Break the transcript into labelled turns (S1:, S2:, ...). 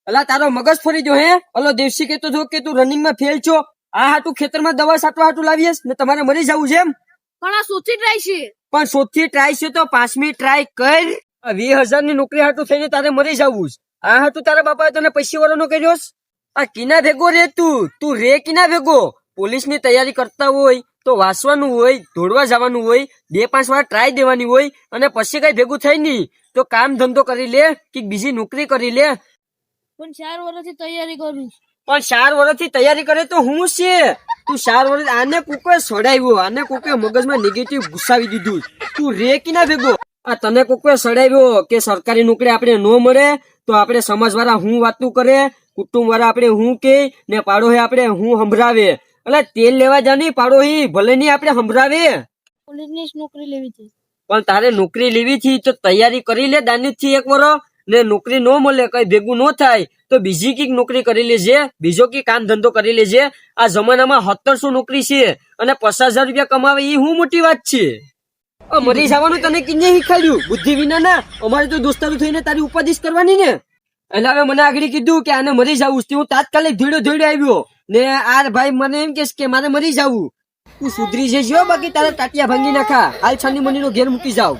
S1: અલા તારો મગજ ફરી ગયો હે? અલો દેવસી કેતો જો કે તું રનિંગ માં ફેલ છો, આ હાટું ખેતરમાં દવા છાંટવા હાટું લાવીએસ ને તમારે મરી જવું છે એમ?
S2: પણ આ સોથી ટ્રાય છે.
S1: પણ સોથી ટ્રાય છે તો 5મી ટ્રાય કર. 20,000 ની નોકરી હાટું થઈને તારે મરી જવું છે. આ હાટું તારા બાપાએ તને પૈસા વાળાનો કર્યો? આ કિના ભેગો રે તું રે કિના ભેગો? પોલીસ ની તૈયારી કરતા હોય તો વાંચવાનું હોય, દોડવા જવાનું હોય, 2-5 વાર ટ્રાય દેવાની હોય અને પછી કઈ ભેગું થાય નહી તો કામ ધંધો કરી લે કે બીજી નોકરી કરી લે.
S2: પણ 4 વર્ષથી તૈયારી કરું છું.
S1: પણ 4 વર્ષથી તૈયારી કરે તો હું છે? તું 4 વર્ષ આને કોકે સડાવ્યો, આને કોકે મગજમાં નેગેટિવ ઘુસાવી દીધું. તું રે કિના ભેગો? આ તને કોકે સડાવ્યો કે સરકારી નોકરી આપણે ન મળે તો આપણે સમાજ વાળા હું વાતું કરે, કુટુંબ વાળા આપણે હું કે ને પાડોહી આપણે હું સંભળાવે. એટલે તેલ લેવા જાની પાડોહી ભલે ની આપણે સંભળાવે.
S2: પોલીસની નોકરી લેવી છે.
S1: પણ તારે નોકરી લેવી થી તો તૈયારી કરી લે દાનિત થી 1 વર્ષ ને નોકરી ન મળે કઈ ભેગું ન થાય તો બીજી કઈક નોકરી કરી લેજે, બીજો કઈ કામ ધંધો કરી લેજે. આ જમાનામાં 1700 નોકરી છે અને 50,000 રૂપિયા કમાવે એ હું મોટી વાત છે. મરી જવાનું તને કિને શીખાડ્યું? બુદ્ધિ વિના ના. અમારે તો દોસ્તારું થઈને તારી ઉપાધિશ કરવાની ને. એટલે હવે મને આગળ કીધું કે આને મરી જવું છે, હું તાત્કાલિક ધીડો આવ્યો ને આ ભાઈ મને એમ કે મારે મરી જવું. તું સુધરી જજો બાકી તારા ટાટિયા ભાંગી નાખા. હાલ છાની મની નો ઘેર મૂકી જાવ.